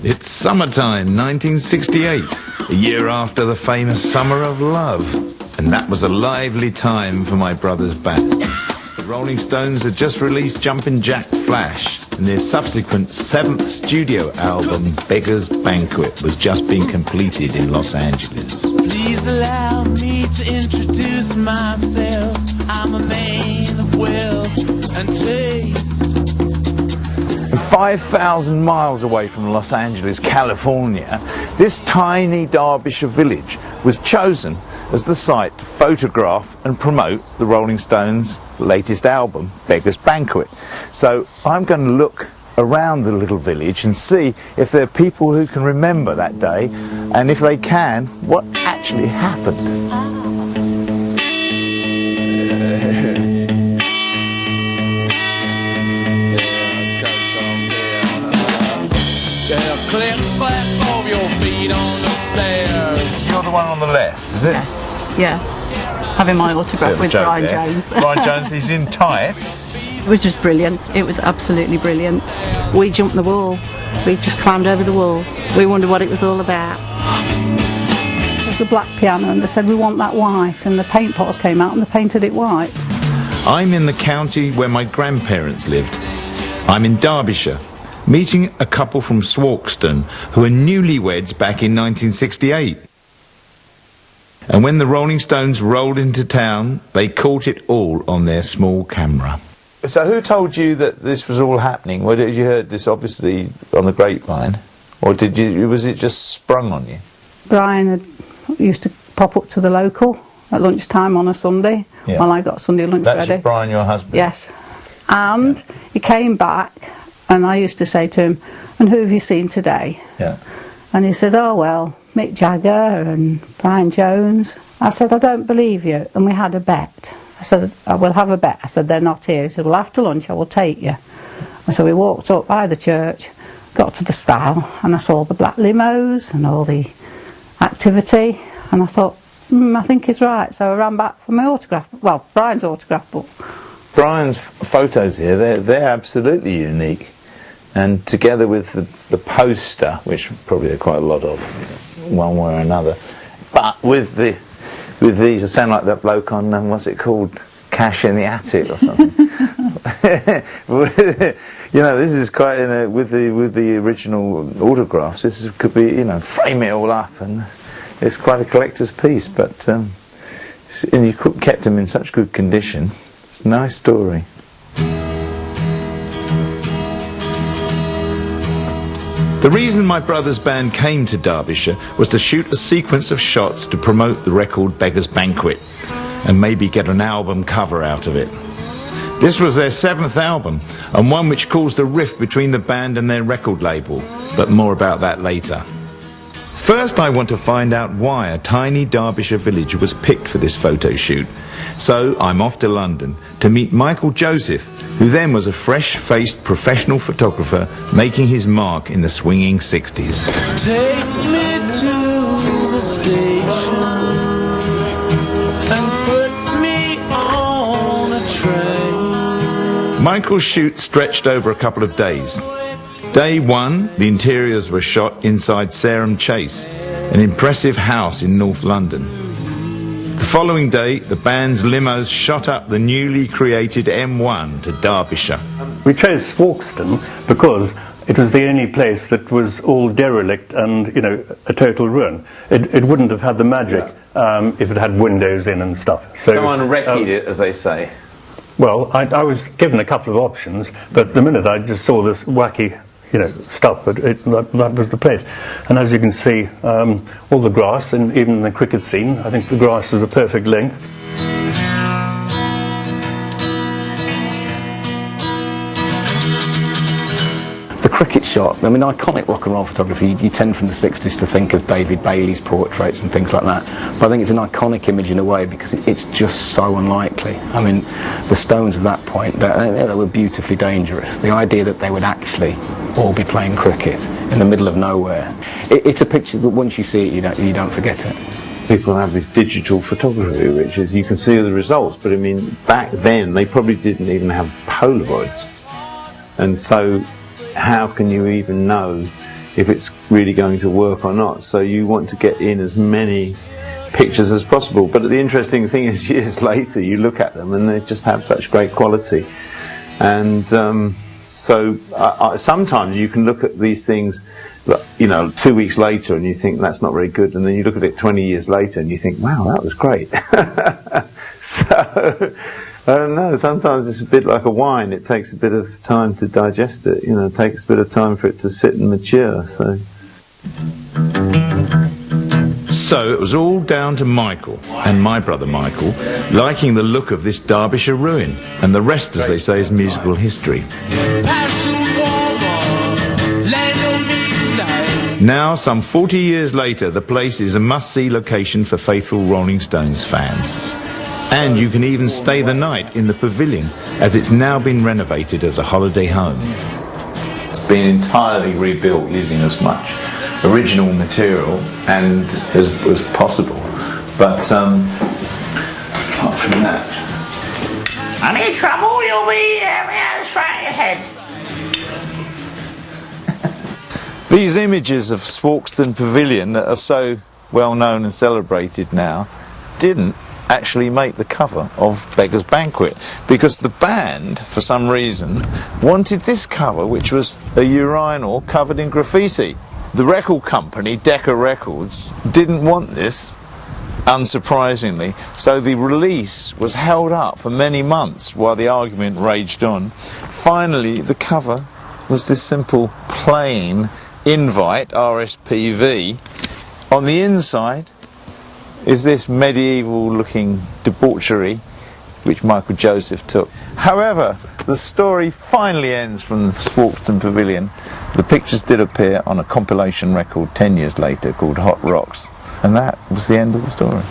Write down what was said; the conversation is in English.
It's summertime, 1968, a year after the famous Summer of Love. And that was a lively time for my brother's band. The Rolling Stones had just released Jumpin' Jack Flash, and their subsequent 7th studio album, Beggar's Banquet, was just being completed in Los Angeles. Please allow me to introduce myself. I'm a man of wealth and taste. 5,000 miles away from Los Angeles, California, this tiny Derbyshire village was chosen as the site to photograph and promote the Rolling Stones' latest album, Beggar's Banquet. So I'm going to look around the little village and see if there are people who can remember that day, and if they can, what actually happened. Click flat of your feet on the stairs. You're the one on the left, is it? Yes, yes. Having my autograph with Brian Jones. Brian Jones, he's in tights. It was just brilliant. It was absolutely brilliant. We jumped the wall. We just climbed over the wall. We wondered what it was all about. There's a black piano and they said we want that white, and the paint pots came out and they painted it white. I'm in the county where my grandparents lived. I'm in Derbyshire, meeting a couple from Swarkston who were newlyweds back in 1968. And when the Rolling Stones rolled into town, they caught it all on their small camera. So who told you that this was all happening? Well, did you heard this obviously on the grapevine, or was it just sprung on you? Brian used to pop up to the local at lunchtime on a Sunday while I got Sunday lunch ready. That's Brian, your husband? Yes. And he came back, and I used to say to him, "And who have you seen today?" Yeah. And he said, "Oh, well, Mick Jagger and Brian Jones." I said, "I don't believe you." And we had a bet. I said, "I will have a bet." I said, "They're not here." He said, "Well, after lunch I will take you." And so we walked up by the church, got to the stile, and I saw the black limos and all the activity, and I thought, I think he's right. So I ran back for my autograph, well, Brian's autograph book. Brian's photos here, they're absolutely unique. And together with the poster, which probably there are quite a lot of, one way or another, but with these, I sound like that bloke on, what's it called, Cash in the Attic or something. You know, this is quite, with the original autographs, could be, frame it all up, and it's quite a collector's piece, but, and you kept them in such good condition. It's a nice story. The reason my brother's band came to Derbyshire was to shoot a sequence of shots to promote the record Beggar's Banquet and maybe get an album cover out of it. This was their 7th album, and one which caused a rift between the band and their record label, but more about that later. First, I want to find out why a tiny Derbyshire village was picked for this photo shoot. So I'm off to London to meet Michael Joseph, who then was a fresh-faced professional photographer making his mark in the swinging 60s. Take me to the station and put me on a train. Michael's shoot stretched over a couple of days. Day 1, the interiors were shot inside Sarum Chase, an impressive house in North London. The following day, the band's limos shot up the newly created M1 to Derbyshire. We chose Swarkston because it was the only place that was all derelict and, a total ruin. It wouldn't have had the magic if it had windows in and stuff. So, someone reccied it, as they say. Well, I was given a couple of options, but the minute I just saw this wacky stuff, but that was the place. And as you can see, all the grass, and even in the cricket scene, I think the grass was a perfect length. The cricket shot, iconic rock and roll photography, you tend from the 60s to think of David Bailey's portraits and things like that, but I think it's an iconic image in a way because it's just so unlikely. The Stones of that point, they were beautifully dangerous. The idea that they would actually all be playing cricket in the middle of nowhere, it's a picture that once you see it, you don't forget it. People have this digital photography, which is, you can see the results, but back then they probably didn't even have Polaroids, and so how can you even know if it's really going to work or not. So you want to get in as many pictures as possible. But the interesting thing is, years later you look at them and they just have such great quality. And so sometimes you can look at these things, you know, 2 weeks later and you think that's not very good, and then you look at it 20 years later and you think, wow, that was great. So I don't know, sometimes it's a bit like a wine. It takes a bit of time to digest it, you know, it takes a bit of time for it to sit and mature. So it was all down to Michael, and my brother Michael, liking the look of this Derbyshire ruin, and the rest, as they say, is musical history. Now, some 40 years later, the place is a must-see location for faithful Rolling Stones fans. And you can even stay the night in the pavilion, as it's now been renovated as a holiday home. It's been entirely rebuilt using as much original material and as possible. But apart from that, any trouble, you'll be straight ahead. These images of Swarkston Pavilion that are so well known and celebrated now didn't actually make the cover of Beggar's Banquet, because the band, for some reason, wanted this cover, which was a urinal covered in graffiti. The record company, Decca Records, didn't want this, unsurprisingly, so the release was held up for many months while the argument raged on. Finally, the cover was this simple, plain invite, RSPV. On the inside is this medieval-looking debauchery which Michael Joseph took. However, the story finally ends from the Swarkston Pavilion. The pictures did appear on a compilation record 10 years later called Hot Rocks, and that was the end of the story.